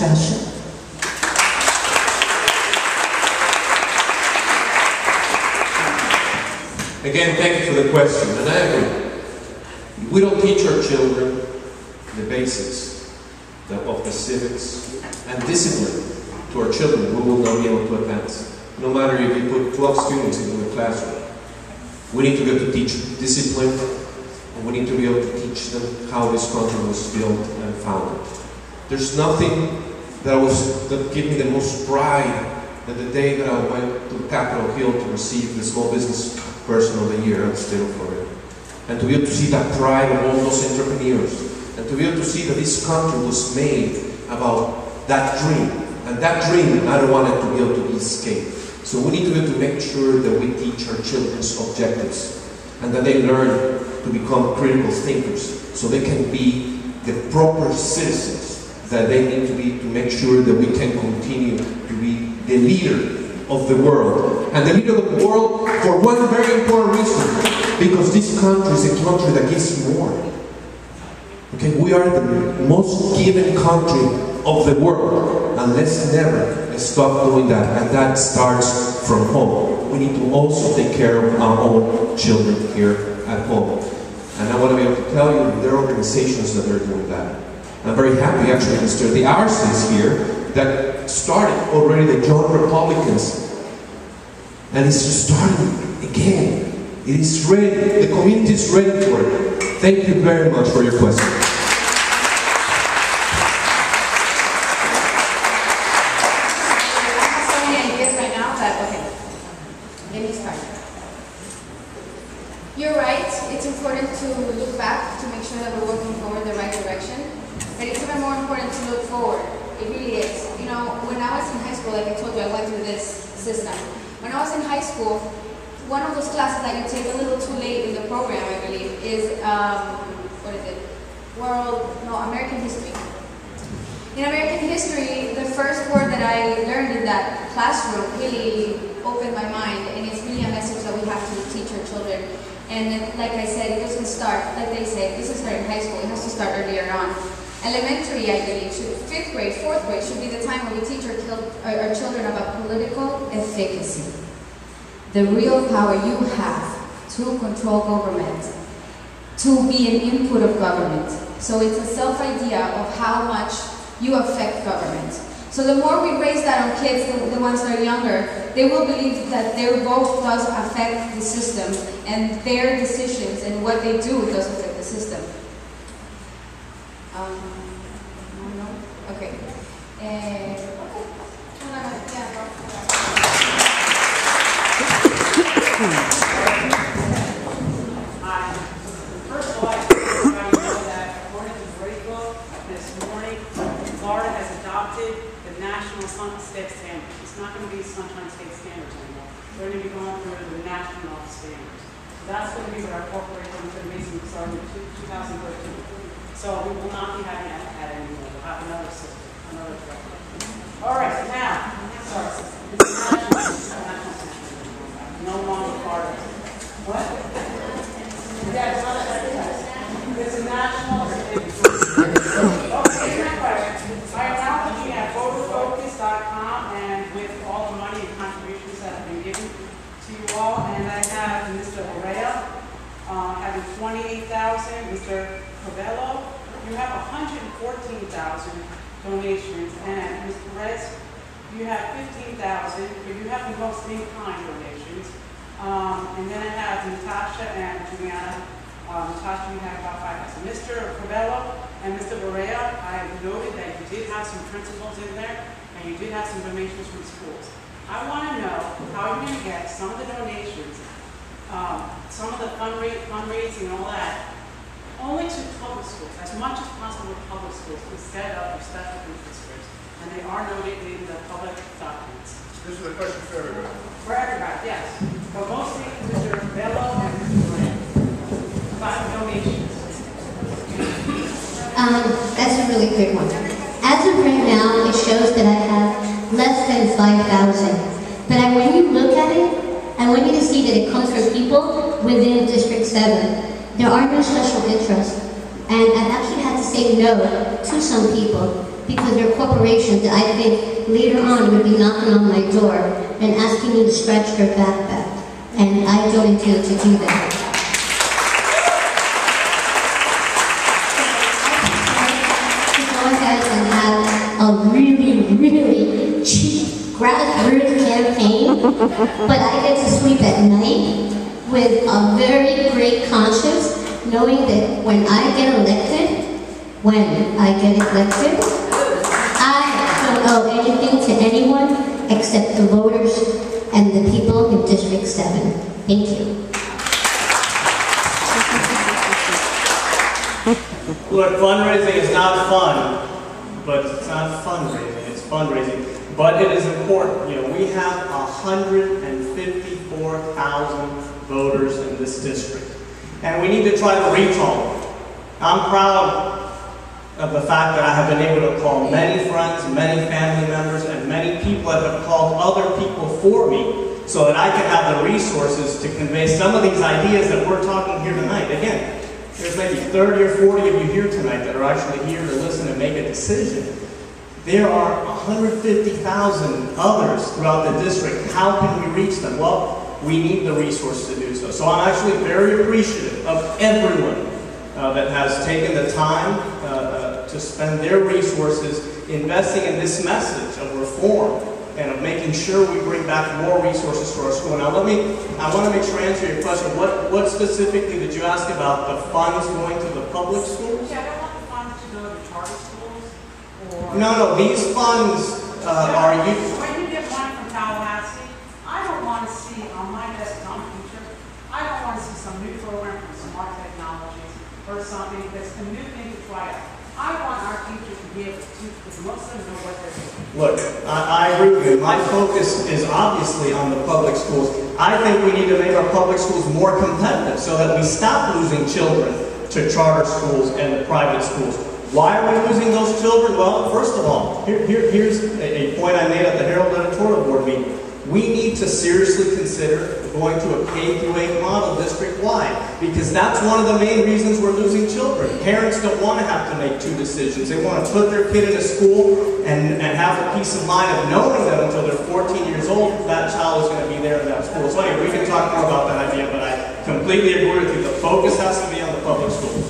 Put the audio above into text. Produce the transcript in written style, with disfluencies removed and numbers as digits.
fashion. Again, thank you for the question, and I agree. We don't teach our children the basics of the civics and discipline to our children, we will not be able to advance. No matter if you put 12 students into a classroom, we need to be able to teach discipline, and we need to be able to teach them how this country was built and founded. There's nothing that gave me the most pride than the day that I went to Capitol Hill to receive the Small Business Person of the Year in the state of Florida. And to be able to see that pride of all those entrepreneurs, and to be able to see that this country was made about that dream. And that dream, I don't want it to be able to be escaped. So we need to be able to make sure that we teach our children's objectives, and that they learn to become critical thinkers, so they can be the proper citizens that they need to be, to make sure that we can continue to be the leader of the world. And the leader of the world for one very important reason, because this country is a country that gives more. Okay, we are the most given country of the world, and let's never stop doing that, and that starts from home. We need to also take care of our own children here at home. And I want to be able to tell you there are organizations that are doing that. I'm very happy actually, Mr. The RC is here, that started already the Young Republicans, and it's starting again. It is ready, the community is ready for it. Thank you very much for your question. You're right, it's important to look back to make sure that we're working forward in the right direction, but it's even more important to look forward. It really is. You know, when I was in high school, like I told you, I went through this system. When I was in high school, one of those classes that you take a little too late in the program, I believe, is, what is it? American history. In American history, the first word that I learned in that classroom really opened my mind, and it's really a message that we have to teach our children. And like I said, it doesn't start, like they say, it doesn't start in high school, it has to start earlier on. Elementary, I believe, 5th grade, 4th grade should be the time when we teach our children about political efficacy. The real power you have to control government, to be an input of government. So it's a self-idea of how much you affect government. So the more we raise that on kids, the ones that are younger, they will believe that their vote does affect the system, and their decisions and what they do does affect the system. Okay. First of all, I want to know that according to Grade this morning, Florida has adopted the National State Standards. It's not going to be Sunshine State Standards anymore. We're going to be going through the national standards. So that's going to be what our corporation is going to be starting in 2013. So we will not be having that anymore. We'll have another system, another direction. All right, now, sorry, it's national standard. No longer part of it. What? Yeah, it's a national standard. Okay, next question. Right now, looking at photofocus.com, and with all the money and contributions that have been given to you all, and I have Mr. Correa having $28,000, Mr. Covello, you have 114,000 donations, and Ms. Perez, you have 15,000, but you have the most in-kind donations. And then I have Natasha and Juliana. Natasha, you have about 5,000. Mr. Covello and Mr. Barea, I noted that you did have some principals in there, and you did have some donations from schools. I want to know how you're going to get some of the donations, some of the fundraising and all that, only to public schools, as much as possible with public schools, instead of your special interest groups. And they are noted in the public documents. This is a question for everybody. For everybody, yes. But mostly Mr. Bello and Mr. Grant. 5 donations. That's a really quick one. As of right now, it shows that I have less than 5,000. But when you look at it, I want you to see that it comes from people within District 7. There are no special interests. And I've actually had to say no to some people because there are corporations that I think later on would be knocking on my door and asking me to scratch their backpack. And I don't intend to do that. To go ahead and have a really cheap grassroots campaign, but I get to sleep at night with a very great conscience, knowing that when I get elected, I don't owe anything to anyone except the voters and the people in District 7. Thank you. Look, fundraising is not fun, but it's not fundraising, it's fundraising. But it is important. You know, we have 154,000 voters in this district, and we need to try to reach all of them. I'm proud of the fact that I have been able to call many friends, many family members, and many people that have called other people for me so that I can have the resources to convey some of these ideas that we're talking here tonight. Again, there's maybe 30 or 40 of you here tonight that are actually here to listen and make a decision. There are 150,000 others throughout the district. How can we reach them? Well, we need the resources to do so. So I'm actually very appreciative of everyone that has taken the time to spend their resources investing in this message of reform and of making sure we bring back more resources to our school. Now I want to make sure I answer your question. What specifically did you ask about? The funds going to the public schools? Yeah, I don't want the funds to go to charter schools or... No, these funds are used... When you get money from Tallahassee, I don't want to see on my desk, I'm a teacher, I don't want to see some new program from Smart Technologies or something that's a new thing to try out. I want our teachers to be able to teach because most of them know what they're doing. Look, I agree with you. My focus is obviously on the public schools. I think we need to make our public schools more competitive so that we stop losing children to charter schools and the private schools. Why are we losing those children? Well, first of all, here's a point I made at the Herald editorial board meeting. We need to seriously consider going to a K-8 model district-wide, because that's one of the main reasons we're losing children. Parents don't want to have to make two decisions. They want to put their kid in a school and have a peace of mind of knowing that until they're 14 years old, that child is going to be there in that school. So anyway, we can talk more about that idea, but I completely agree with you. The focus has to be on the public schools.